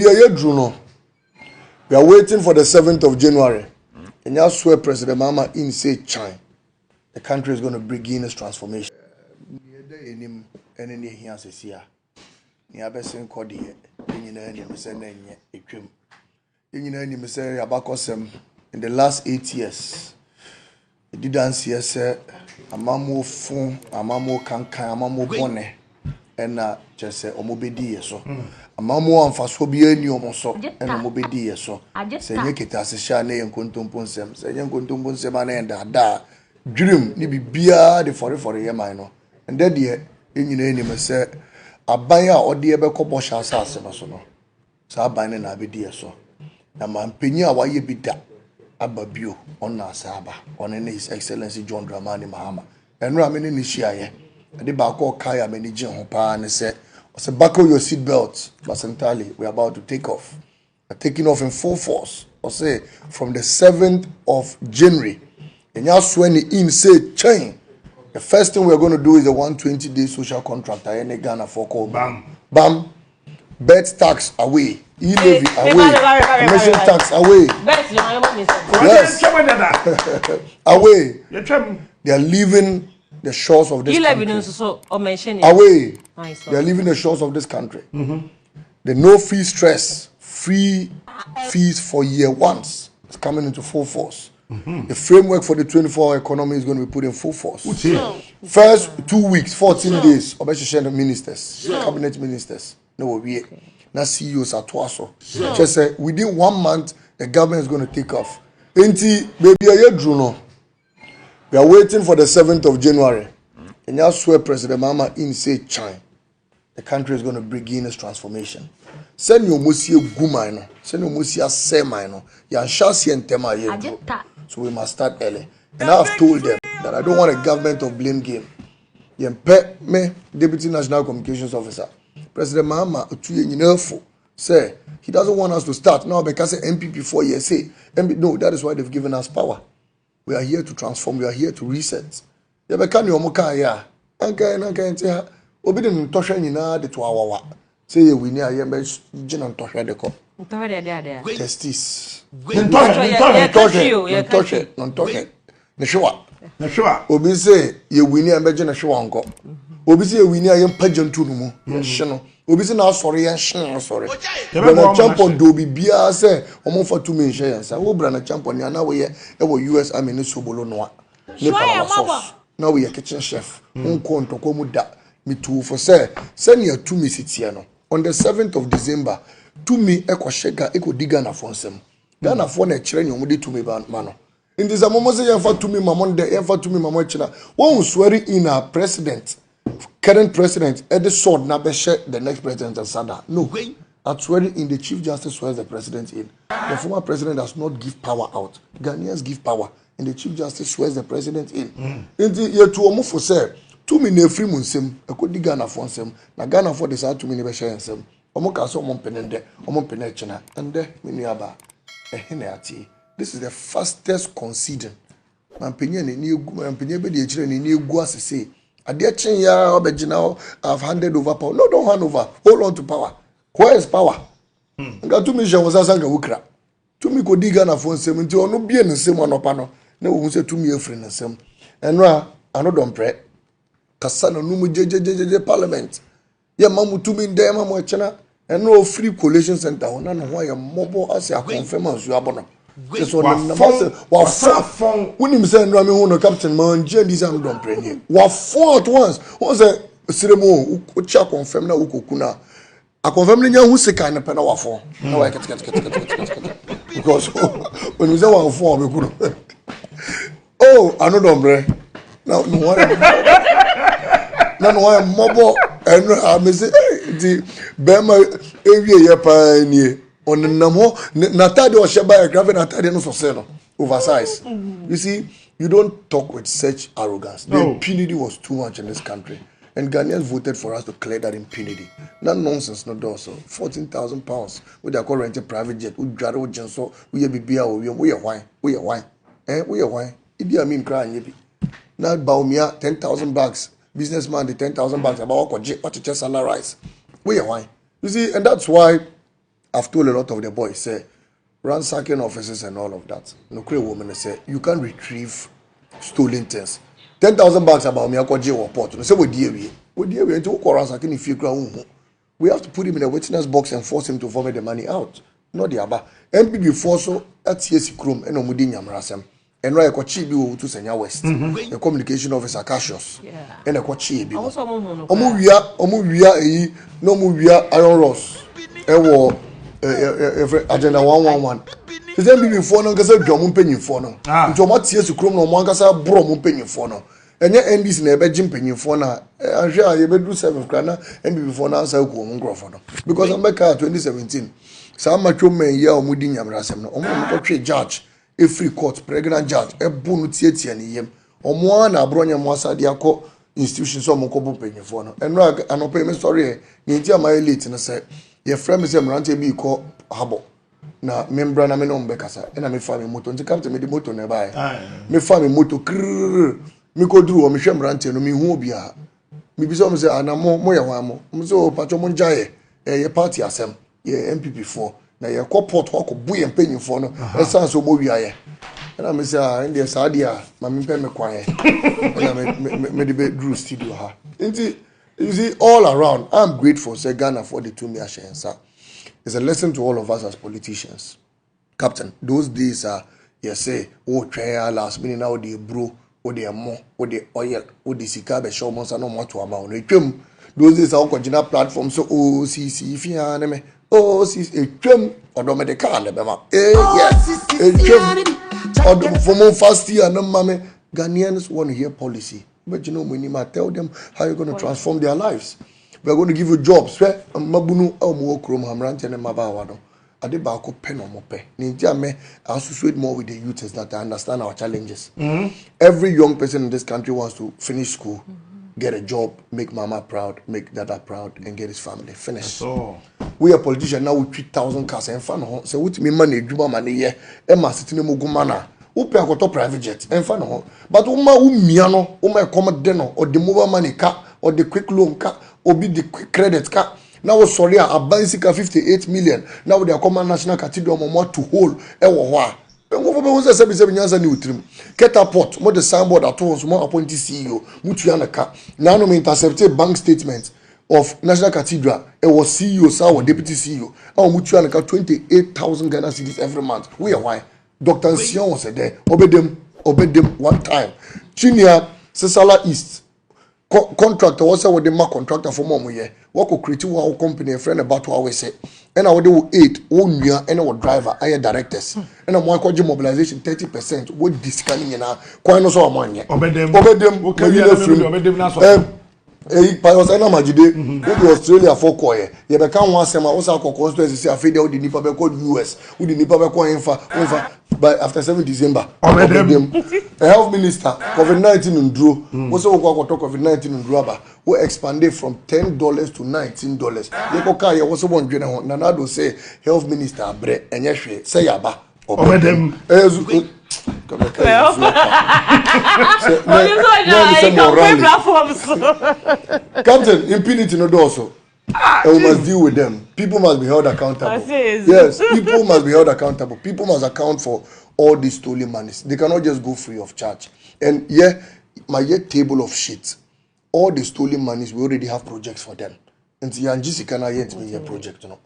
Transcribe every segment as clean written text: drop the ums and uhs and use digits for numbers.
We are waiting for the 7th of January. And you swear President Mahama in say China. The country is going to begin its transformation. In the last 8 years, I didn't see us amamo fun, amamo kankan, amamo bone, and just say omobedi so. Amamo amfaso bi eni omoso, and omobedi so. Say yekita se sha na yenkontomponsem, say yenkontomponsem ana da dream ni bibia de for ye man no. And that ye enyina enim say aban a ode e be kɔbɔ sha asase no so no. Sa aban na abedi so. Na mampenyi a waye bi da Ababio on Nasaba, on His Excellency John Dramani Mahama. And Ramini Nishiaye, the Bako Kaya Menijin Hopa and said, buckle your seatbelt, Basintale, we're about to take off. We're taking off in full force. Or say from the 7th of January. And you when in say chain. The first thing we're going to do is the 120-day social contract. I ain't Ghana for call. Bam. Bam. Bed tax away. E-levy away. Commission tax away. Yes. Away. They are leaving the shores of this country. Away. They are leaving the shores of this country. The no fee stress, free fees for year ones is coming into full force. The framework for the 24-hour economy is going to be put in full force. First 2 weeks, 14 days, Obeshishenda ministers, cabinet ministers. No, we now CEOs are twice. Just say within 1 month, the government is going to take off. Enti, baby, we are waiting for the 7th of January. And you swear President Mahama in say China. The country is going to begin its transformation. Send your musia gumino, send your musia semino, yan shasi and tema yedo. So we must start early. And I have told them that I don't want a government of blame game. Yempe me, Deputy National Communications Officer. President Mahama, say he doesn't want us to start now because NPP 4 years say no, that is why they've given us power. We are here to transform, we are here to reset. Ya beka ni omuka ya. Anka ntia obi de ntosha nyina de to awawa. Say ye wini aye be gina ntosha de ko. Ntosha de. Justice. Ntosha. Nshwa. Obi say ye wini abe gina shwa nko. Obi say wini aye mpaje ntu no mu. Ye hye no. Obi say na sorry ye hye sorry. Bernard champion do bi bia say omo fa to me hye yansa. Wo Bernard champion ni ana wo ye e wo US Army ni sobolo no a. Now we are kitchen chef. Unko ntoko mu da. Me too for say send your to me sitia no. On the 7th of December, to me eko shega eko diga na fonsem. Ghana for na kire nyom de to me ba no. In this moment say yan fa to me mamon de yan fa to me mamon china. One swearing in our president, current president, at the sword na be share the next president and sada. No. At swearing in the Chief Justice swears the president in. The former president does not give power out. Ghanaians give power. And the Chief Justice swears the president in. In the year to omo for say, 2 minutes free munsem, a could dig Ghana for some, na Ghana for this 2 minutes share and some. Omo caso mon penende, omo penechina, and there, miniaba, a heneati. This is the fastest conceding. Man penny new penny the children in new guas say. A dear chin ya obejinal have handed over power. No, don't hand over. Hold on to power. Where is power? Nga 2 minutes was asanga wukra. 2 minutes could dig Ghana for some until no be in the same one upano. No one say 2 minutes friend and some. And ra, I know don't pray. Kasana numu JJJJ Parliament. Ya mamu 2 minutes there, mamu chana. And no free collation center. Ona no why mobile as ya confirm as you abono. Just on the number wa when him say no me hu no captain man this am don't pray here. Wa four at once. Won say seremo o cha confirm na ukokuna. I confirm nya hu sika na pe na wa four. Na wa ket. Because when we say wa four me kunu. Oh, I know don't pray. Now no one. No one mobile and I me say the Bempah area ya pa ni on the namo natade o sheba grave natade no so say no oversize. You see, you don't talk with such arrogance. The impunity was too much in this country, and Ghanaians voted for us to clear that impunity. Not nonsense, no do so. 14,000 pounds with their current private jet. We drive with Jenso. We have beer. We are wine. We are wine. We are wine. Idi Amin crying yebi. Now Bawumia 10,000 bags. Businessman the 10,000 bags about what to just salarize. We are wine. You see, and that's why I've told a lot of the boys, say, ransacking offices and all of that. No clear woman say, you can retrieve stolen things. 10,000 bucks about me, I call J report. No say, what dear we into ransacking if you ground. We have to put him in a witness box and force him to vomit the money out. Not the other. NPP force so at CSC Chrome and Omudi Yamrasem. And right, a chibi to Senya West, the communication officer Cassius, and a cochi. Omuya, no movia, Iron Ross, agenda 111. The NPP for no Gasa Drum penny for no. Into what CSC Chrome no Mangasa Brom penny for no. And yet NDC never jump penny for now. I'm sure you better do 7 grana NPP for now, so go for because I'm back 2017. Some mature men here or Mudin Yamrasem, or more judge. A free court, pregnant judge, a bonutieti and yem, or one abronia mwasa diako institutions or mokobo penny for no. And rag an open story, Ninja my elite and I say, your friend is a rante be called Habo. Na membrana menon becasa, and I may find a motor to come to me the motor nearby. Me find a motor, me go do or me shem rante, no me who be a. Me be some say, and I'm more wamo, so patron jaye, a party asem, ye NPP 4. Na ye kopot hoko buy and penny for no esan so mo wiaye na me say in the sadia ma me me kwaye na me the bedroom studio ha nti you see all around I'm grateful say Ghana for the Wontumi ashensa. It's a lesson to all of us as politicians. Captain, those days are you say oh try last minute now the bro or the mo or the oil or the sika be show mo sa no mo to ama no twem those days are on platform so oh see if you me oh, sis, a trim or do the car, Bema. Yes, a trim or the former fast year, no mammy. Ghanaians want to hear policy, but you know, when you might tell them how you're going to transform their lives, we're going to give you jobs. Mabunu, Omo, Chrome, Hamrant, and Mabawado. Adebako pen or mope. Ninja me associate more with the youth is that I understand our challenges. Every young person in this country wants to finish school. Get a job, make mama proud, make dada proud, and get his family finished. So we are politicians now with 3,000 cars and fan home. So with me money, Juba money here, Emma sitting in Mugumana, who pay a private jet and fan home. But Uma Umiano, Uma Commodeno, or the mobile money car, or the quick loan car, or be the quick credit car. Now sorry, a bicycle 58 million. Now they are common national cathedral more to hold. Catapult, more the signboard at once, more appointed CEO, Mutuanaka. Now no intercepted bank statement of National Cathedral. It was CEO, or deputy CEO. Our Mutuanaka 28,000 Ghana cedis every month. We are why Dr. Sion was there. Obey them one time. Chinia, Sesala East. Contractor was with the mark contractor for more year. What could create our company, a friend about what we say. And I would do 8 1 year and our driver, hire directors. And I'm going to mobilization 30%. What this can in our quite no so money. Obey them. I was an Amajide, go to Australia for Koye. You become one summer, also constituency, say, I feel the Nipa called US, who the Nipa over by after 7 December. A health minister, COVID-19 in Drew, also talk COVID-19 in Draba, who expanded from $10 to $19. Yekokaya was one general, Nanado say, health minister, Bre, and Yeshe, say Yaba, obey them. Captain, impunity no also. And we must deal with them. People must be held accountable. Yes, people must be held accountable. People must account for all these stolen monies. They cannot just go free of charge. And yeah, my table of sheets, all the stolen monies, we already have projects for them. And the Jessica na yet me project, you know.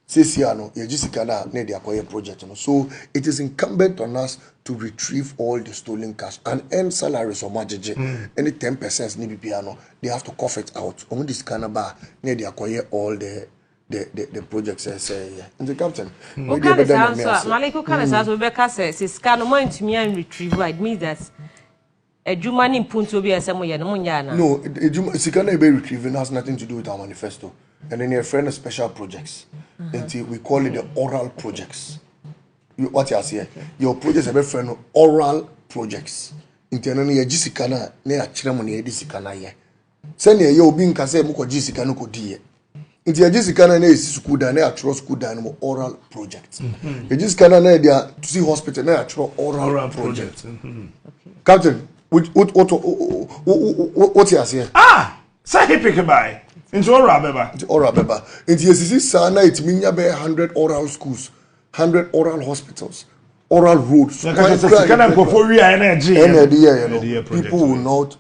Sesiano, Jessica na need acquire project, you know. So it is incumbent on us to retrieve all the stolen cash and earn salaries or margin. Any 10% need piano, they have to cough it out. On this canaba, need acquire all the projects say. And the captain. Malik Basintale says, "Scan mind to me and retrieve." It means that a Juman in Punto be a somewhere no Munyana. No, Sikana be retrieving has nothing to do with our manifesto. And then your friend of special projects. Until we call it the oral projects. What you say? Your projects are friend of oral projects. Internally, a Jessica ne a ceremony Jessica ye. Send ye you being Kase Muko Jessica no die. Into a Jessica ne is school than a trust school than oral projects. A Jessica ne there to see hospital ne a oral projects. Captain, what you say? Say he pick a buy. Into oral beba. Into oral beba. Into yesisi sana it minya be 100 oral schools, 100 oral hospitals, oral roads. People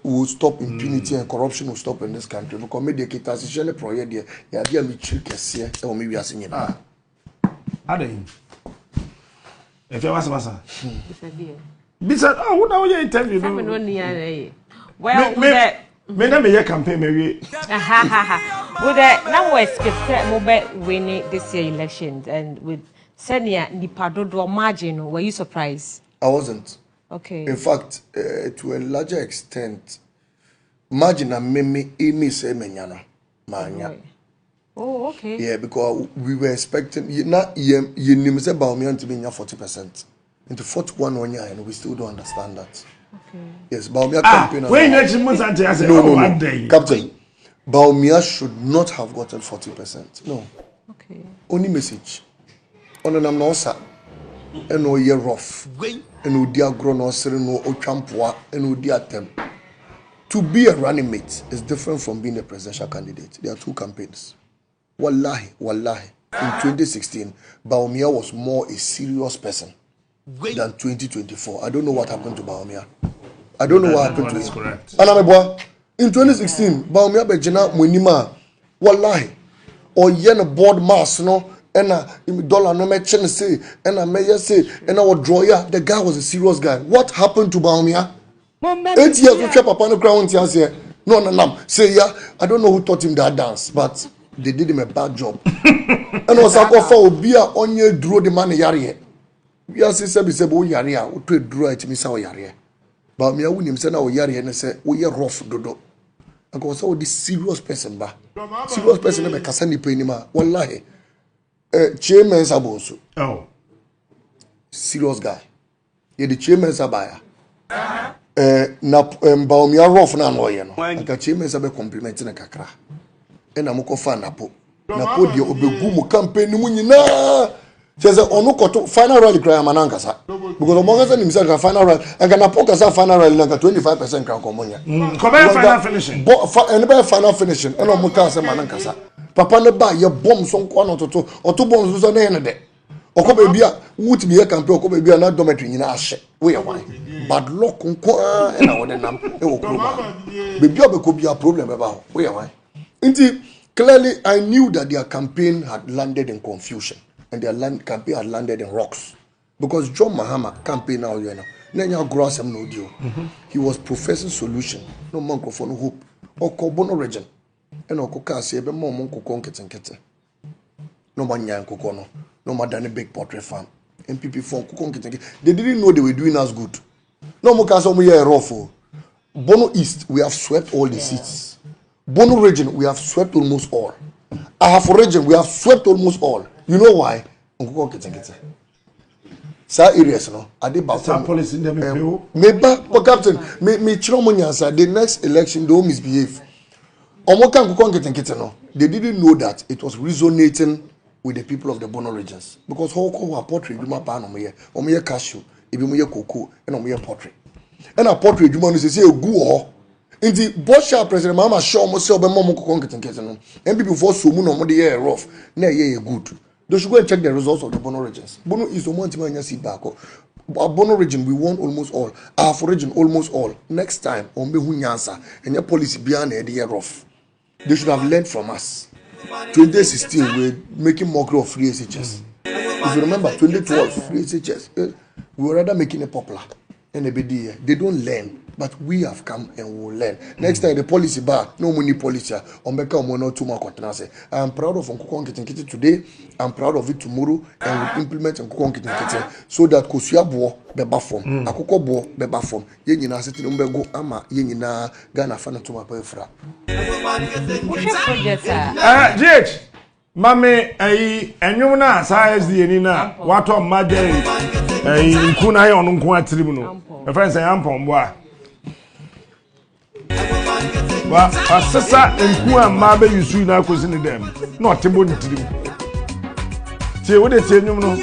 will stop impunity and corruption will stop in this country because media kitas is any project there. Yeah, dear me trick here or maybe are singing. Ade. If you was massa. Bisa what now you interview no. Well, me na me your campaign maybe. With that now we expect mobile winning this year elections and with senior Nipadodo margin, were you surprised? I wasn't. Okay. In fact, to a larger extent, margin and me say menyana manya. Oh, okay. Yeah, because we were expecting not you say Bawumia to be 40%. Into 41 1 year, and we still don't understand that. Okay. Yes, Bawumia campaign. When next month I say no. Captain, Bawumia should not have gotten 40%. No. Okay. Only message. On an amnosa, and no year rough, and no dear grown or no Acheampong, and no dear attempt. To be a running mate is different from being a presidential candidate. There are two campaigns. Wallahi. In 2016, Bawumia was more a serious person than 2024. I don't know what happened to Bawumia. I don't know what happened to him. Correct. And in 2016, Bawumia bejina munima. Wallahi. Or yen a board mass, no. And dollar no me chen say, and I may say, and our drawer, the guy was a serious guy. What happened to Bawumia? 8 years we kept upon the ground here. No. Say yeah, I don't know who taught him that dance, but they did him a bad job. And was a cofa obia on your draw the money yari. We are say yaria, we trade draw it me saw yari. Bawumia win him say now yari and say we are rough dodo. And go so this serious person ba. Serious person be kasani pe ni ma. Wallahi. Chairman Owusu. Oh. Serious guy. Ye the chairman Sabaya. Na Bawumia rough na no ye no. Aka chairman Sabe complimenting na kakra. E na moko fa napo. Napo de obegu mu campaign mu nyina. Cheze onu koto final rally cry mananka sa. Because omonga sa nimisa ka final rally. Anga napo ka sa final rally na 25% cry komonya. Come final finishing. And by final finishing. E no mo ka sa mananka sa. Papa ne ba ye bomb so nko no toto oto bomb so na ye ne de okoba bia wuti bi ye campaign okoba bia na dormitory nyina ahye we ye wan bad luck nko e na wode nam e wo kroma be bia be ko bia problem e ba ho we ye wan nti clearly I knew that their campaign had landed in confusion and their campaign had landed in rocks because John Mahama campaign now you know nenya gross am no dio he was professing solution no microphone hope okobono region. And Okoka say, be more monko nkete. No man yan kokono. No more than a big portrait farm. NPP form nkete. They didn't know they were doing us good. No more case we are rough. Bono East, we have swept all the seats. Bono region, we have swept almost all. Ahafo region, we have swept almost all. You know why? Nkoko nkete. Sa areas no. Ade ba some policy in them maybe captain, me chromonyansa the next election don't misbehave. They didn't know that it was resonating with the people of the Bono regions because Hoko were portrait you map on me, cashew, even cocoa, and on portrait. And a portrait you want to say, go in the Bosha President Mama show myself a momo conketin. And people for so moon on the air rough, nay, ye good. They should go and check the results of the Bono regions. Bono is the one to seat back. Our Bono region, we won almost all. Our region, almost all. Next time, on be Hunyansa, and your policy beyond the year rough. They should have learned from us. 2016, we're making mockery of free SHS. If you remember, 2012, free SHS, we were rather making it popular. And they don't learn, but we have come and we will learn. Next time, the policy bar, no money policy, on Beka Mono, 2 more continents. I am proud of Nkukon Kitinkiti today. I'm proud of it tomorrow, and we implement Nkukon Kitinkiti so that Kosoa bo beba form, Akoko bo beba form. Yen na sitting umbego ama yen na Ghana fana to my boyfriend. GH, Mame, enyum na size the nina, what on my day, Kuna on Nkwa tribunal. My friend say Ampong boy. Well, Sasa Nkwa Mabe you see now cousin them. Not a body to them. See what they say, you know.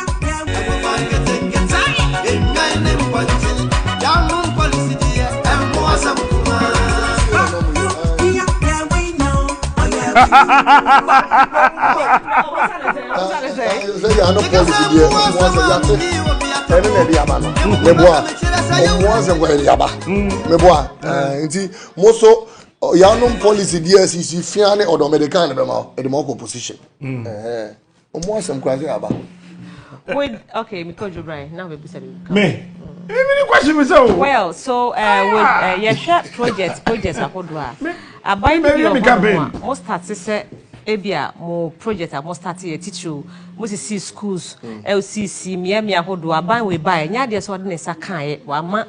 Yanum policy DSC fiane or American the position. Almost some crazy about. Wait, okay, because you're right. Now we me. Any question me so? Well, so with your share projects are hodwa. I buy the most start say ebia mo project a most start here teach you most see schools LCC me hodwa ban we buy nya de so de sa kan wa ma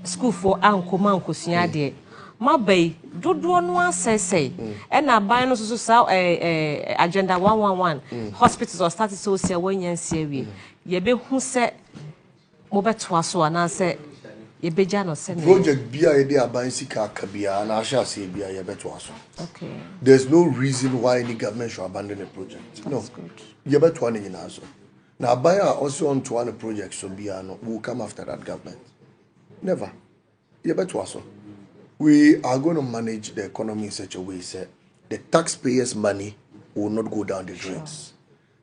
school for anko man ko sua de ma bay dodo no asese e na ban no so sa agenda 111 hospitals or started so say wanyansia wi ye be hu se mo beto aso na se ye beja no se project bia e dey aban sika kabia na asha se bia ye beto aso. Okay, there's no reason why any government should abandon a project. No, ye beto ani na aso na aban also on to one project so bia no will come after that government. Never. Ye beto aso. We are going to manage the economy in such a way that the taxpayers' money will not go down the drains.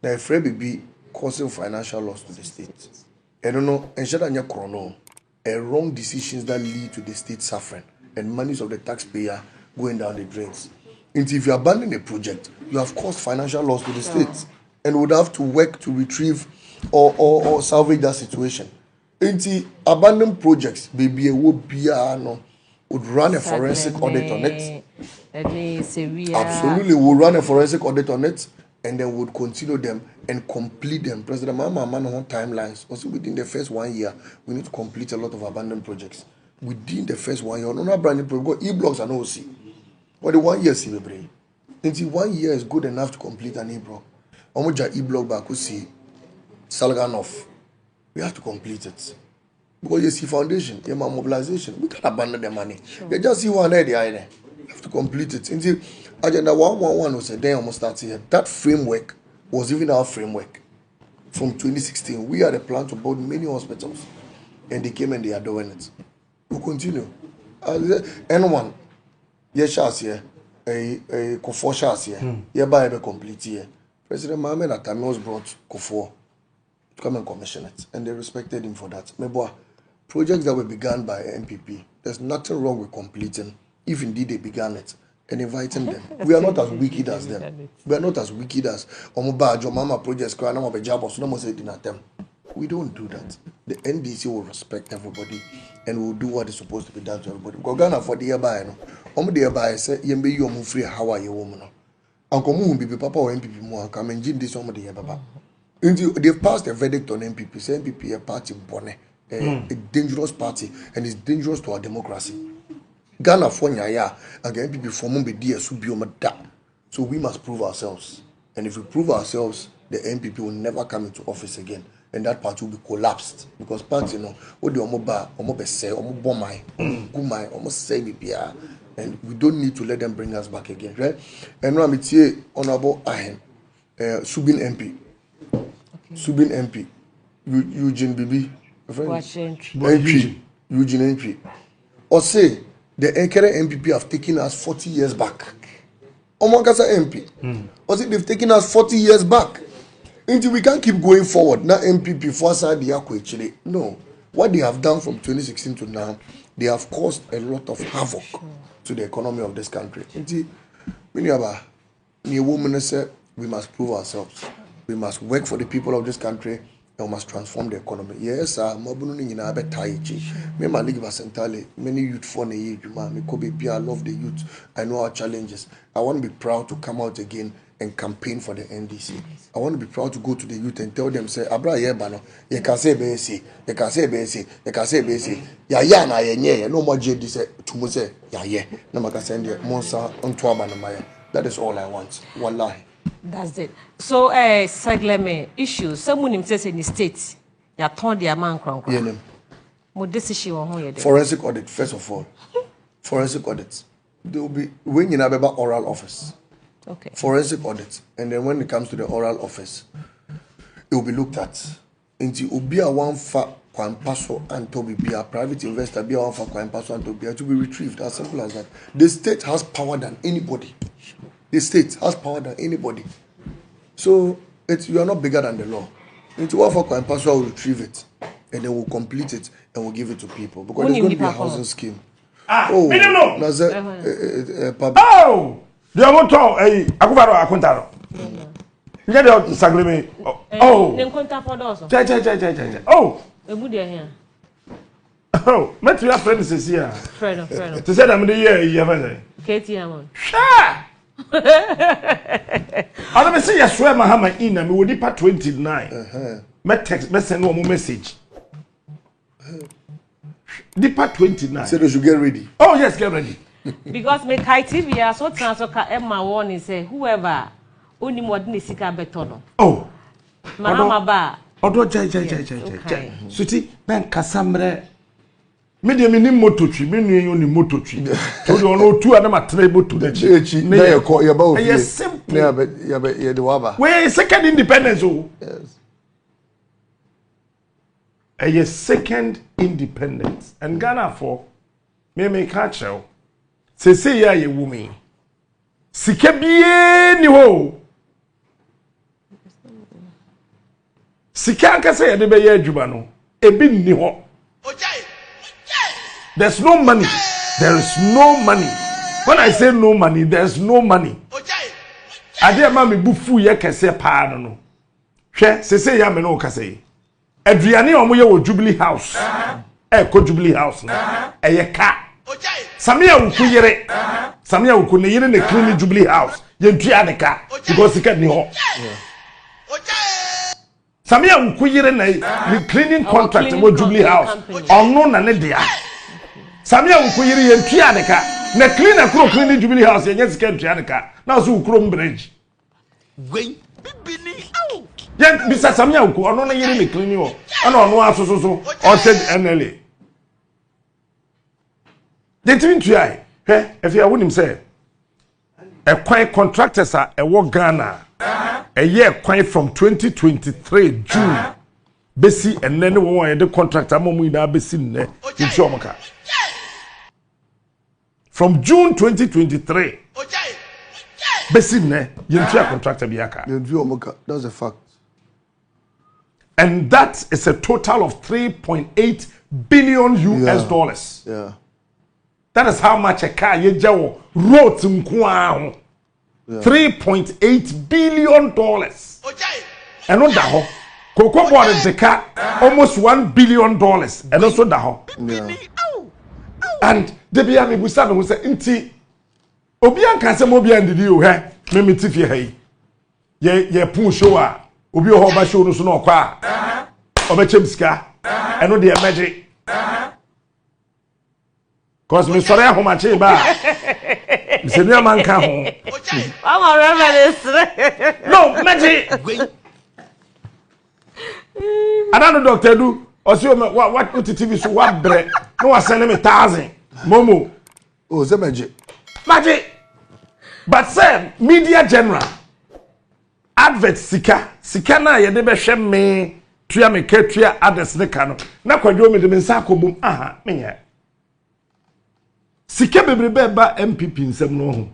Now, if Fred be causing financial loss to the state, I don't know, wrong decisions that lead to the state suffering and monies of the taxpayer going down the drains. And if you abandon a project, you have caused financial loss to the state and would have to work to retrieve or salvage that situation. And abandon projects, baby, it will be would run a forensic audit on it. Absolutely, we'll run a forensic audit on it and then would continue them and complete them. President Mahama on timelines. Also within the first 1 year, we need to complete a lot of abandoned projects. Within the first 1 year, not brand new project, e-blocks and OC. But the 1 year, see, we bring. Until 1 year is good enough to complete an e-block. Omoja e-block back, we see Salganov. We have to complete it. Because you see foundation, you have mobilization, we can't abandon the money. Sure. You just see one idea, you have to complete it. Until Agenda 111 was a day almost started here. That framework was even our framework. From 2016, we had a plan to build many hospitals. And they came and they are doing it. We'll continue. Anyone, yes, here, a Kosoa shas here, hereby be complete here. President Mahama at time was brought Kosoa to come and commission it. And they respected him for that. Meboa, projects that were begun by NPP, there's nothing wrong with completing, if indeed they began it, and inviting them. We are not as wicked as them. We are not as wicked as Omoba, Mama projects, we don't do that. The NDC will respect everybody and will do what is supposed to be done to everybody. Because Ghana for the hereby, no, the hereby say, Yembe you are free, how are you, woman? Uncle Moon be Papa or NPP more, come and this some of the Baba. They've passed a verdict on NPP. Say NPP a party bonnet, a dangerous party, and it's dangerous to our democracy. Ghana for Nyaya, and the NPP for Mumbi Dia Subioma. So we must prove ourselves. And if we prove ourselves, the NPP will never come into office again. And that party will be collapsed. Because party, you know, what the Omoba say, Omobomai, Gumai, almost say BPR. And we don't need to let them bring us back again, right? And now I'm here, Honorable Ahen, Subin MP. Subin MP, Eugene Bibi, Eugene MP. Or say the Ekere MPP have taken us 40 years back. Omankasa MP. Or say they've taken us 40 years back. Until we can't keep going forward. Now MPP for Chile. No. What they have done from 2016 to now, they have caused a lot of havoc to the economy of this country. Until women say we must prove ourselves. We must work for the people of this country and we must transform the economy. Yes, I'm Me Malik Basintale, many youth for the youth, I love the youth. I know our challenges. I want to be proud to come out again and campaign for the NDC. I want to be proud to go to the youth and tell them, say, Abra Yebano, you can say BC, you can say BC, you can say BC, ya na ye, no more JD say to Muse, ya, Namakasend, Monsa, Antoine. That is all I want. Wallahi. That's it. So, Sagleme issues. Someone says in the state, you are told their man crown. Forensic audit, first of all. Forensic audit. There will be when you have about oral office. Okay. Forensic audit. And then when it comes to the oral office, it will be looked at. Until Ubia one fa Kwampaso and Toby be a private investor, be one fa Kwampaso and Toby to be retrieved. As simple as that. The state has power than anybody. The state has power than anybody. So you are not bigger than the law. Into what for and pastor will retrieve it and then we'll complete it and we'll give it to people because there's going to be a housing scheme. Oh, no. Oh, the amount of Akubaro Akuntaro. Get out Sagrime. Oh, oh, oh, met your friends is here. Friend. To say I'm the year you have. Katie Amon. I don't say I swear Mahama in and we will depart 29. Met text, send one more message. Depart 29. So they should get ready. Oh, yes, get ready. Because me kai TV so transfer Emma warning say whoever only more than sika betono. Oh. Mahama ba. Odo jai. Suti ben kasamre. Me de me ni mototwi, me nu ni mototwi. So do no two adam atrebo to the church. Na ye ko ye ba o. Yes, simple. Na ye de waba. We second independence oh. Yes. A second independence. And Ghana for me catch you. Say ya ye woman. Sike biye ni ho. Sike anka say de be ye adwuma no. Ebi ni ho. There's no money. There is no money. When I say no money, there's no money. Ade ma me bufu ye kese pa no. Hwe say ya me no ka say. Adriani omo ye wo Jubilee House. Ko Jubilee House na. Ye ka. Samia ukuyere. Samia ukune yere ne clean Jubilee House. Ye ntua de ka because sika ni ho. Samia ukuyere na cleaning contract wo Jubilee House. Ono na ne dia. Samia ukuyere ye ntua de ka. Na clean clean Jubilee House ye nya sika ntua de ka. Na so ukuro bridge. Wey bibini au. Yen bisa Samia uku ono na yere ne clean ho. Ono asososo o said NLA. The twin try, if you wouldn't say a quiet contractors are a work Ghana a year quiet from 2023 June. Besi and then one the contractor Momu na Besi in Chomaka. From June 2023. Besi ne Yentia contractor Biaka. That's a fact. And that is a total of 3.8 billion US dollars. Yeah. That is how much a car ye jawo wrote nkwaa. $3.8 billion. And on that Cocoa bought the car almost $1 billion. And also that and the Biami Busano who said, Inti Obian Casamobi and the deal, Mimi Tiffy hay. Ye pun showa, Obio Hoba show no snow qua. Obechemska, and on the magic. Cause me sorry how much ba. Me say no man ka ho. I'm a reminisce. No, magic. Another doctor do or see what TV so what bre. No was send me 1,000. Momo. Oh, the magic. Magic. But say media general advert sika na ye de be hwe me tua me ka tua others ne ka no. Na kwadwo me de me nsa akobum aha me ye. Sike bebrebe ba NPP nsem no ho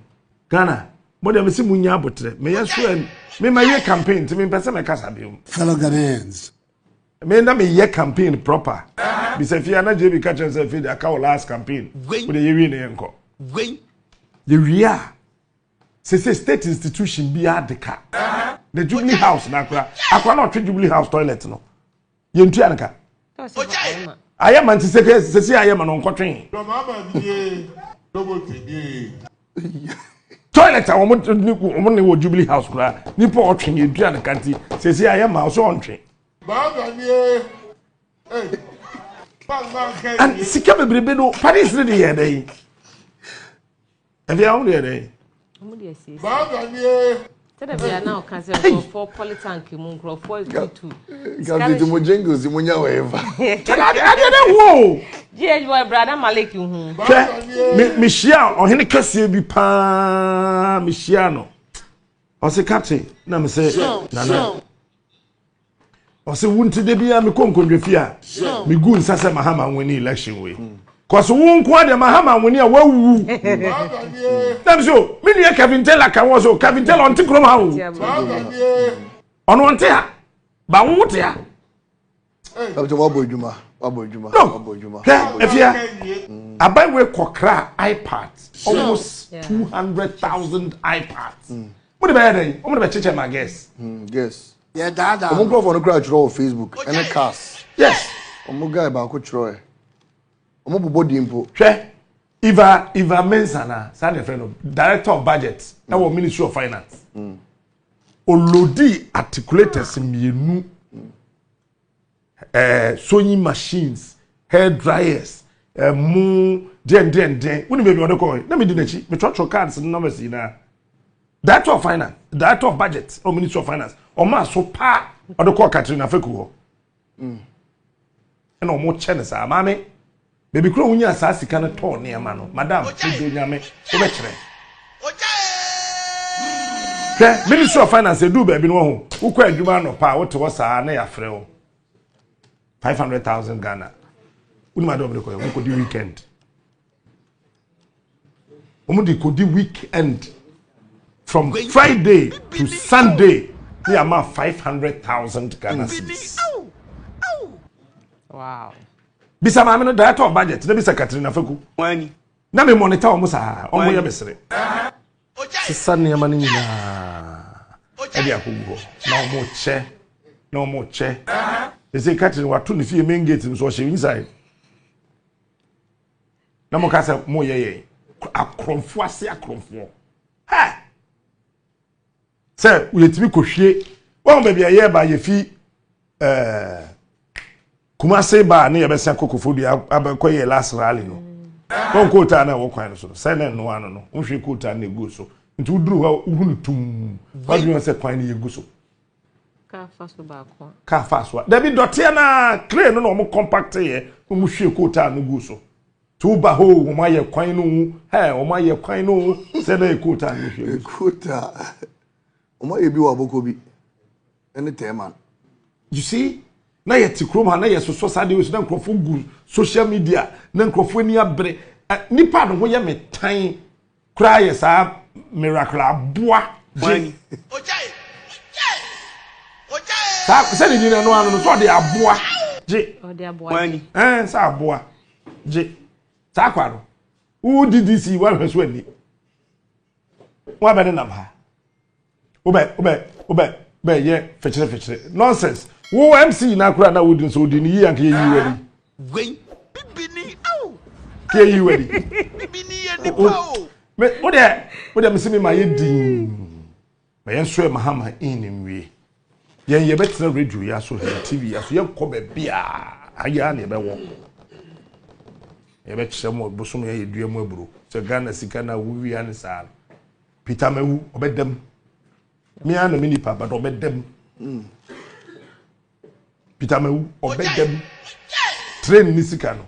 Ghana mo dem se munya abotre me yeso me ma ye campaign ti me pese me kasa biom Fellow Ghanaians. Me na me ye campaign proper bi se fia na je bi ka chen se fi the aka last campaign we dey wi ne enko Wey the ria se state institution bi adeka the Jubilee House na akwa na otwe Jubilee House toilet no ye ntu anka Ayama nti se ayama no nkotwen. Toilet omo ne wo Jubilee House kura. Nipo otwen edua ne kanti. Se ayama so ontwen. And sika bebrebe no Paris ne dey dey. Evia on dey dey. Omo dey see. Tell them now can say for politank mu for is good too. Gabi the mojengos the munya wherever. I dey wo. Je boy brother Malik hu. Me shia ohene kase bi pa me shia no. O se captain na me say na. O se wunti de bia me konkondwe fia. Me gu nsase Mahama wini election we. Cause won kwa de Mahama wini a wawu. Dem so me Many Kevin Taylor can also Kevin Taylor on Tikrom. On one tear. Bawumia. No. If you I buy we kokra iPads. Almost 200,000 iPads. What about it? I'm going to check my guess. Yes. Yeah, Dada. I'm going to cry through Facebook and a cast. Yes. I'm going to go about Troy. I'm going to body input. Eva Mensana, son friend of Director of Budget, our Ministry of Finance. Olodi articulators in sewing machines, hair dryers, den. What do you want to call it? Let me do the me try cards and numbers in Director of Finance, Director of Budget, or Ministry of Finance, or ma so pa or the call Katrina Fekuho. And no more channels, mammy. Baby crow unya asasi kana to ne mano madam do nyame o be kire ke Ministry of Finance do baby no ho ukọ adwuma no pa wote wo saa na ya frɛ wo 500,000 Ghana uni madam de ko di weekend di weekend from Friday to Sunday we are 500,000 Ghana cedis. Wow. Bisa maame no Director of Budget na bisa Katrina Faku Wani. na me monitor omo saa omo ye besere sisa ne yama ni na edi akogo na omo che ese Katrina watu ni fie main gate so she inside na mo kasa mo ye akromfo ase akromfo ha se we timi kohwie won ba bia ye ba ye fi Kumase ba ne yebesa kokofodi abakoye last rally no. Kon kota na wo kwan so. Sene no ano no. Unhwe kota na egu so. Nti uduru ha uhunu tum. Wadu yon se kwan na egu so. Ka faso ba kwa. Ka faso. Dabi dotia na crane no mo compact ye. Mo hwe kota na egu so. Tu ba ho mo maye kwan no. O maye kwan no. Se na kota na hwe. Kota. O maye bi wa boko bi. Any time. You see? Na ye tikrom ha na ye so sade we so na nkrofo gu social media na nkrofo ni abre nipa no ho ye metan kra ye sa miracle aboa je sa ni na no anu no so de aboa je O de aboa. Wani. sa aboa je sa kwaro u DDC wa hweso ani wa be na ha obe ye fechire nonsense wo MC na kura na wodin so odi ni yi anke yi wadi Wait. Bibini. Ow. ke yi wadi Bibini ya nipa o. me wo de mesemi ma ye din ma yen so Mahama inimwie yen betina radio ya so TV ya so yen ko ba bia aya na be wo ye be kire mo bosom ye dua mo aburo so Ghana sika na wuwi an sa Peter Mewu obedem me ana mini papa do obedem Peter Mewu obedem train ni sika no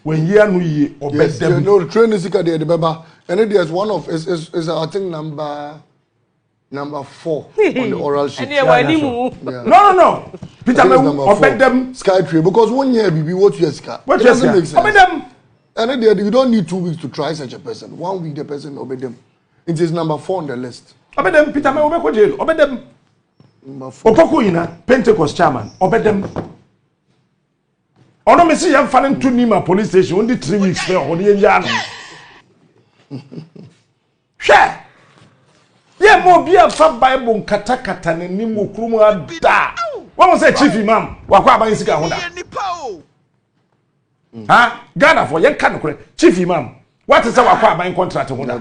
when ye anu ye obedem no train ni sika de beba and it is one of is I think number 4 on the oral sheet. No. Peter Mewu obedem sky train because 1 year bibi what you sika. What you sika? Obedem. And it you don't need 2 weeks to try such a person. 1 week the person obedem. It is number 4 on the list. Obedem Peter Mewu be ko jail. Obedem. Opoko yina Pentecost chairman obedem. Ono me see yam fanen to Nima police station only 3 weeks there on the enja no. Hwe. Ye mo bia fa Bible katakata ne nim okrumu ada. Wọ́n say chief imam wakwa aban sika ho da. Ha Ghana for yen kan kore chief imam what is wakwa aban contract ho da.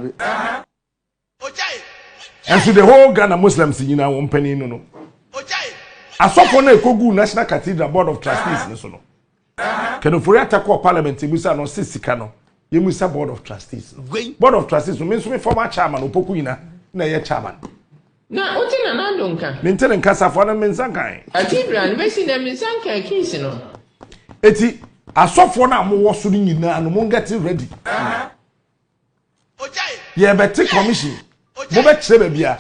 And so the whole Ghana Muslims nyina won pani no. Asofo na ekogu National Cathedral Board of Trustees ne so no. Keno for attack parliament musa no sisika no. Ye musa Board of Trustees. Board of Trustees means me former chairman opoku yina na ye chairman. Na oti na nandonka. Mentele nkasafo na mensankan. Cathedral be si na mensankan kisi no. Eti asofo na mo woso ni nyina no mo get ready. Ye beti commission. Mo be kire ba bia.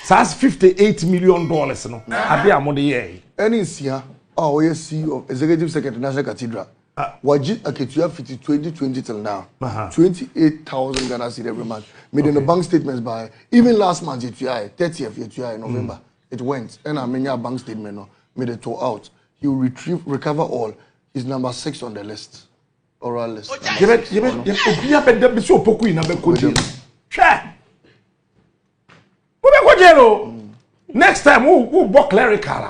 Says $58 million no. Abi amode ye. Any sia oh yes CEO of Executive Secretary National Cathedral. Waji Aketua 2020 till now. 28,000 Ghana cedi every month. Made in the bank statements by even last month, 30th in November. It went. And I mean, bank statement made it all out. He will recover all. He's number 6 on the list. Oral list. Next time, who walk clerical.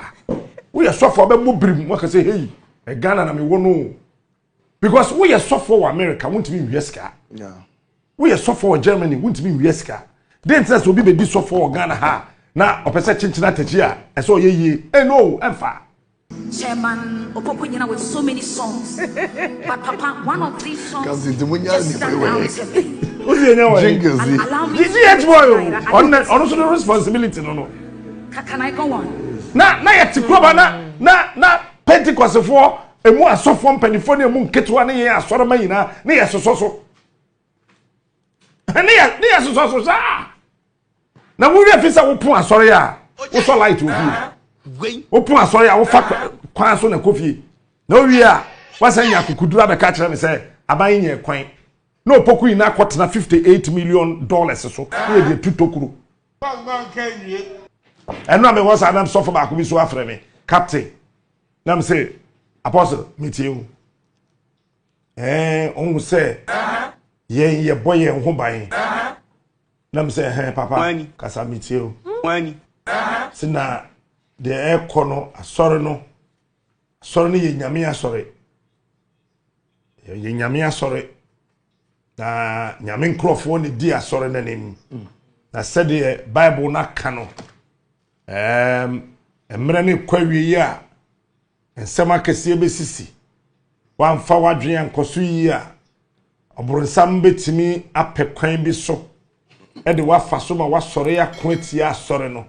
We are soft for Brim. What can say, hey, a Ghana and me won't know. Because we are soft for America, won't be Yeska. Yeah. We are soft for Germany, won't be Yeska. Then says will be the soft for Ghana ha. Now, opposite Cincinnati here, and so ye, no, and far. Chairman Opokunyina with so many songs. But Papa, one of these songs Comes into Munya just stand out to me. Who's the name? Jingles. Allow me Did you boy? On also the responsibility, no. Can I go on? Na ya tikroba na Pentecost for emu asofo mpanifo emu ketwa ne ye asoro mayina ne ye sososo ne ye sososo sa na wo wi afisa wo pon asoro ya wo so light wo bi wo pon asoro ya wo fa kwan so na kofi na wo wi a wasan ya kukudura be ka kire me say aban nye kwan na opoku ina kwotena $58 million so we dey tutokuru Bang kenye. And now, once I'm so for back, we so after me, Captain. Now, say, Apostle, meet you. On say, ye boy, and home by. Now, say, hey, Papa, Casa meet you. Money. Sina, the air corner, a sorry no. Sorry, Yamia, sorry. Yamia, sorry. Yamin Crawford, dear, sorry, name. I said the Bible not canon. Emrani kwawi ya ensema kese besisi wan fa wadwen ankoso yi a obronsam betimi apekwan bi so e de wafa so ma wasore ya kwati asore no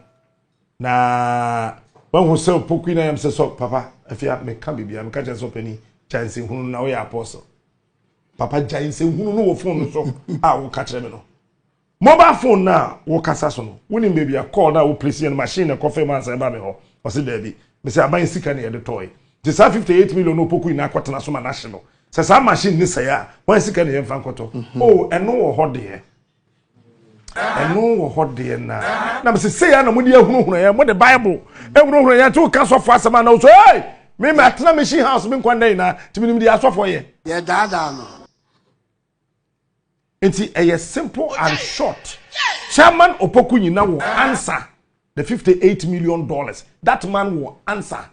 na wan hu se opoku na yam se so papa afia me ka bibia me ka je so pani chance hunu na wo ya apostle papa chance hunu no wo phone so a wo ka kire me no mobile phone na wo kasa so no woni baby a call na wo place in machine na coffee man say ba me ho o se dabi me say aban sika na ye de toy the 58 million no poku ina kwatena so ma national say sa machine ni say a wan sika na ye mfa nkoto oh eno wo ho de eno wo ho de na me say ya na mo de ahunu ya mo de bible ehunu ya to ka so fo asema na so hey me ma tena machine house me kwanda na timi ni de asofo ye Ye dada no. It's a simple and short. Chairman Opoku Nyina will answer the $58 million. That man will answer.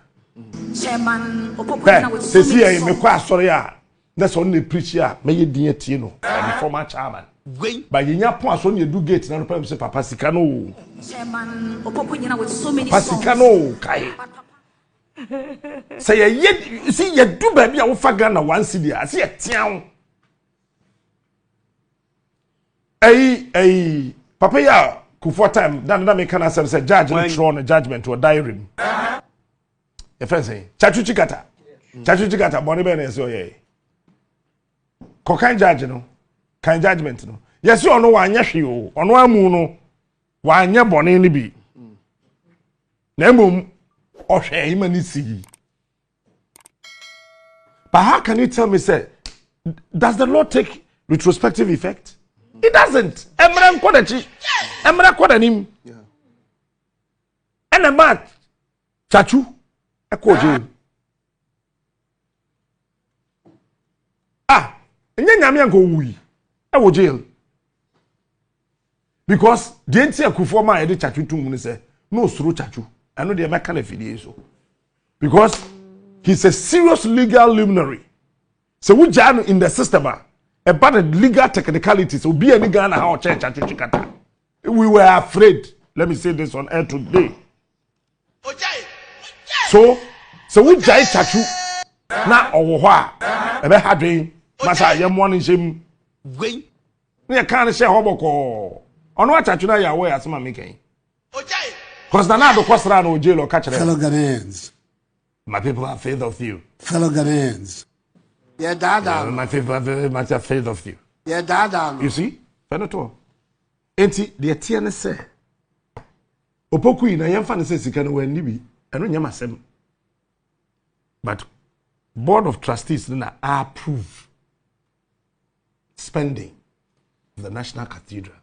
Chairman Opokunyina with so many songs. Me kwa sorry ya. That's only preach ya. Me ye dinye tieno. The former chairman. But you nya pon so ne do gate na no say papa sika no. Chairman Opokunyina with so many songs. Papa sika no kai. Say ye see ye do baby a wo fa Ghana 1 cedi a say ye tian. Hey, Papa ya kufo time na me kana say judge no throw no judgment or diary. E friend say chachu chikata boni be na say oye. Ko kan judge no kan judgment no. Yes you no wa anya hwe o ono amu no wa anya boni ni bi. Na emom ohwe hima ni si. But how can you tell me say does the law take retrospective effect? It doesn't. Emra nkodachi. Emra kodanim. Yeah. And a man chachu ekoje. Nye nyame anko wuyi. E wo jail. Because the enti akufo ma e de chachu tum ni say no suru chachu. I know the American affiliate so. Because he's a serious legal luminary. So we jam in the system about the legal technicalities. So be any Ghana how church chikata. We were afraid. Let me say this on air today. So we jai chachu na owohwa ebe hadwen masa yem one shim gwen ne kan share hoboko ono chachu na ya we asema meken cause na do kwasra na ojelo ka kire. Fellow Ghanaians, My people have faith of you. fellow Ghanaians. Yeah, dada. My people have very much faith of you. Yeah, dada. You see? Fenato. Enti the tiene say. Opoku na yemfa ne say sika no wani bi. Eno nyama sem. But board of trustees na approve spending of the National Cathedral.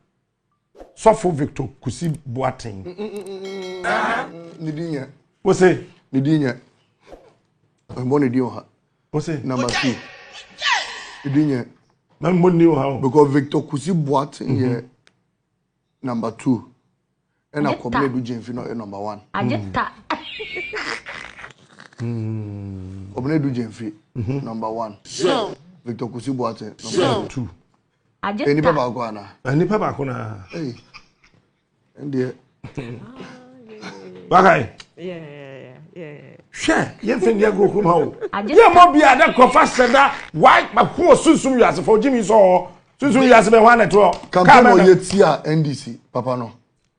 So for Victor Kusi Boateng. Nidinya. What's it? Nidinya. Money dio. What's it? Number 2. Nidinya. Man money how? Because Victor Kusi Boateng here number 2. And I come do Jemfi no number 1. Ajeta. Obne do Jemfi number 1. Victor Kusi Boateng number 2. Ajeta. Any papa go ana. Any papa ko na. Hey. And there. Bakay. Yeah. Share, you think you go kuma o. Yeah, mo bi ada kofa seda why ma ko susum yase for Jimmy so susum yase be wan to. Campaign o yetia NDC papa no.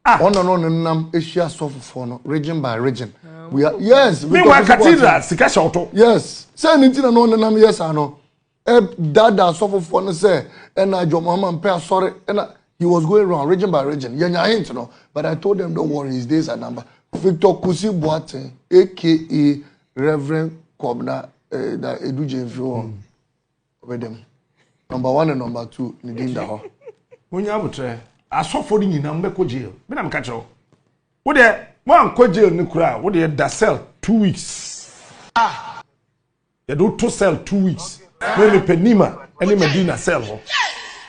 No nam Asia sofo no region by region. We are yes, we were cathedral sika shoto. Yes. Say anything no nam yes ano. Dada sofo no say and Ajo Mahama mpe sorry and he was going around region by region. Yenya hint no. But I told them don't worry his days are number. Victor Kusi Boateng, aka Reverend Kobna, that Edu Jemfi over them. Number 1 and number 2, Nidinda ho. When you have a I saw for you now, make jail. But I'm catch up. What there? One co jail Nukra, what there that sell 2 weeks. You do to sell 2 weeks. Maybe Penima, any Medina sell ho.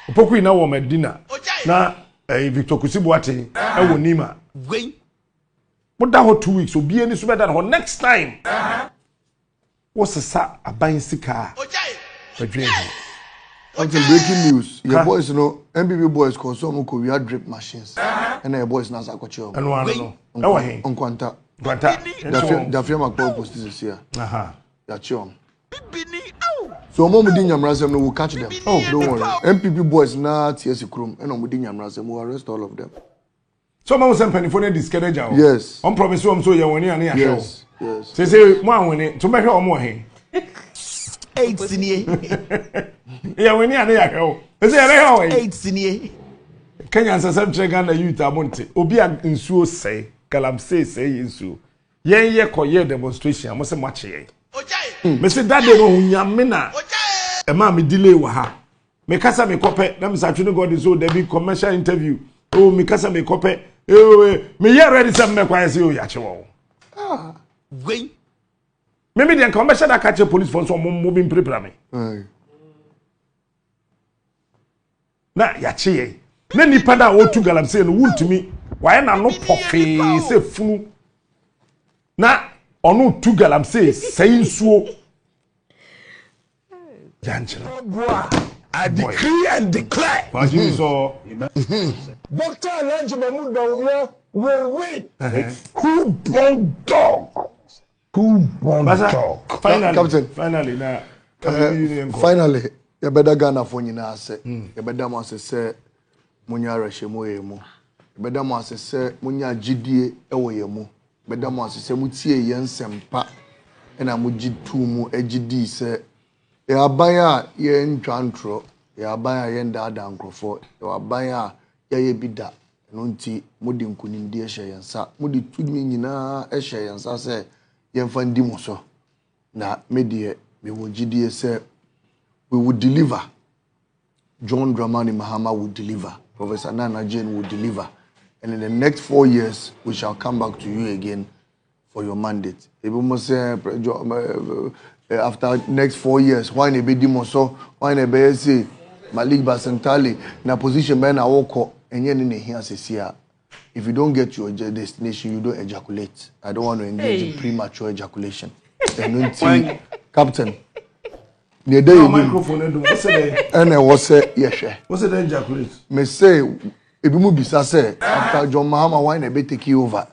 Opoku na wo Medina. Na Victor Kusi Boateng, I will Nima. But that whole 2 weeks will be any super than her next time. What's a sa a buying car? Until breaking news, your boys know NPP boys Kosoa we had drip machines. And your boys now Zakocho. And one no. On Quanta. The firm post this year. That's on. So Mom Dinyam Razem will catch them. Oh, don't worry. NPP boys now TSC Chrome and Dinyam Razem will arrest all of them. So man was penny for the discourage. Yes. On promise you so you when you near show. Yes. Say one winning to make her more he. 8 senior. Yeah, when you are near show. Is there 8 senior. Kenyans asem Ghana youth abonte. Obi nsuo say, galamsey say nsuo. Ye koye demonstration, mo se match ye. Me say that day no nyame na. E ma me delay wa ha. Me kasa me kope, na me sa twene God so there be commercial interview. Oh, me kasa me kope. Me ye ready some me kwa say o ya chewo. Wait. Me dey commercial that catch police for so mo bin prepare me. Na ya che ye. Na nipa da o tu galamsey no Wontumi. Why na no pofe se funu. Na onu tu galamsey say nsuo. Janchela. I decree and declare. Pajimi so. Dr. Alanji Bawumia will win. Who born dog? Who born dog? Finally, Captain. Finally, now. Finally, you better Ghana for you now. Say, you better must say, Munya Rashemo emu. You better must say, Munya GDA ewo emu. Better must say, Mutie yen sempa. Ena muji tumu GD say. Ya baya yen chantro. Ya baya yen dada nkrofo. Ya baya ye bida. Nunti mudi nkunindi eshe yensa. Mudi tudmi nyina eshe yensa se yen fandi moso. Na medie we will GDA say we will deliver. John Dramani Mahama will deliver. Professor Nana Jane will deliver. And in the next 4 years, we shall come back to you again for your mandate. After next 4 years, why ne be dimoso, why ne be say Malik Basintale na position be na woko enye ne here sesia. If you don't get your destination, you don't ejaculate. I don't want to engage in premature ejaculation. Captain. The day microphone what's it? And I was say yes. What's it ejaculate? Me say ebimu bisa say after John Mahama why ne be take over.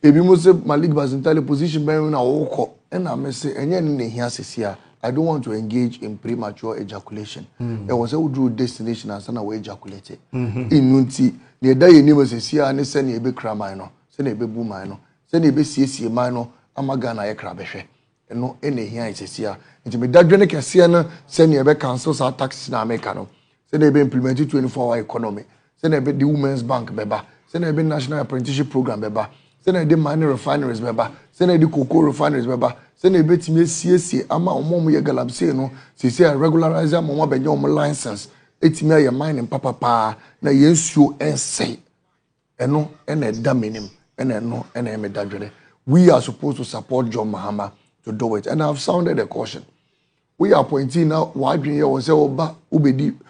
Ebimu say Malik Basintale position be na woko. And I may say, I don't want to engage in premature ejaculation. There was a drew destination and son away ejaculated. In Nunti, near day you never say, I send a big cramino, send a baby mino, send a big CC mino, Amagana a crabeshe. And no any here is a seer. It may that Drenek Siena send a big councils our taxes in Americano. Send a be implemented 24-hour economy. Send a bit the Women's Bank beba. Send a bit National Apprenticeship Program beba. Send a bit mining refineries beba. Send a bit cocoa refineries beba. se na ebetimi esiesie ama omom ye galabse no se regularize ama mo benye om license etimi aye mining papa na yensuo ense eno ena da menim ena no ena emedadwere. We are supposed to support John Mahama to do it, and I've sounded a caution. We are pointing now why dream here was say oba President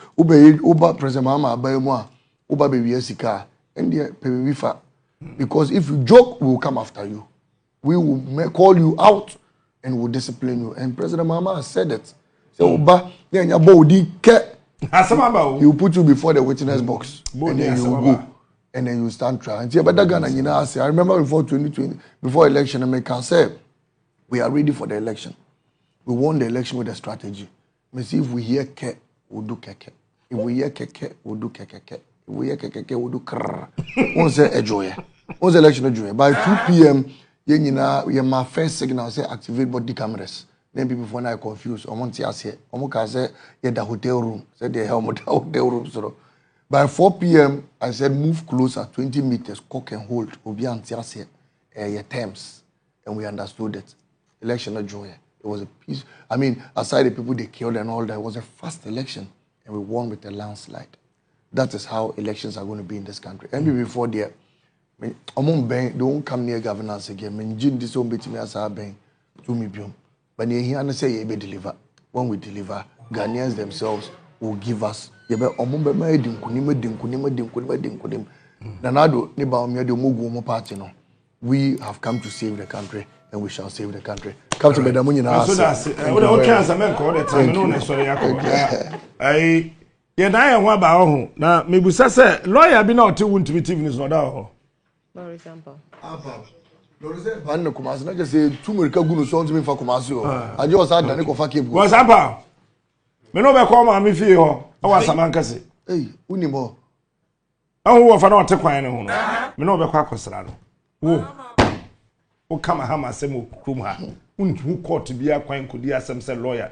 Mahama abayemo oba be sika and the pewifa, because if you joke we will come after you. We will call you out and will discipline you. And President Mahama has said it. So oba then your body he will put you before the witness box and then you will go and then you stand trial. And but that Ghana, you know, I remember before 2020 before election America said we are ready for the election. We won the election with a strategy. We see if we hear ke, we'll do keke. If we hear keke, we'll do keke. If we hear keke, we'll do krrr. Once enjoy. Once election enjoy. By 2 p.m., you my first signal say activate body cameras. Then people when I confused. I say the hotel room. Say the hotel room. So by 4 p.m., I said move closer, 20 meters, cock and hold. Obi antiase your terms, and we understood it. Election enjoy. It was a peace. I mean, aside the people they killed and all that, it was a fast election, and we won with a landslide. That is how elections are going to be in this country. And before there, among bank, don't come near governance again. Men jin this home between us are bank to me biom. But here and say you be deliver. When we deliver, Ghanaians themselves will give us. You be among be made in kunim. Nanado ni Bawumia de mugu mo party no. We have come to save the country, and we shall save the country. Come to Bedamunya now. So that's it. Okay, as a man called it. I know sorry, I yeah, na one about now. Maybe say lawyer be not to Wontumi TV is not that. For example. Ban Kumasi, not just say 2 America gunu songs me for Kumasi. I just had Dani Kofa Cape. Was Ampa? Me no be call me fie ho. I was a man kase. Hey, unimo. Oh, wo fa na ote kwan ne ho no. Me no be kwa kosra no. Wo kama Mahama asem okrum ha. Untu court bia kwan kodi asem se lawyer.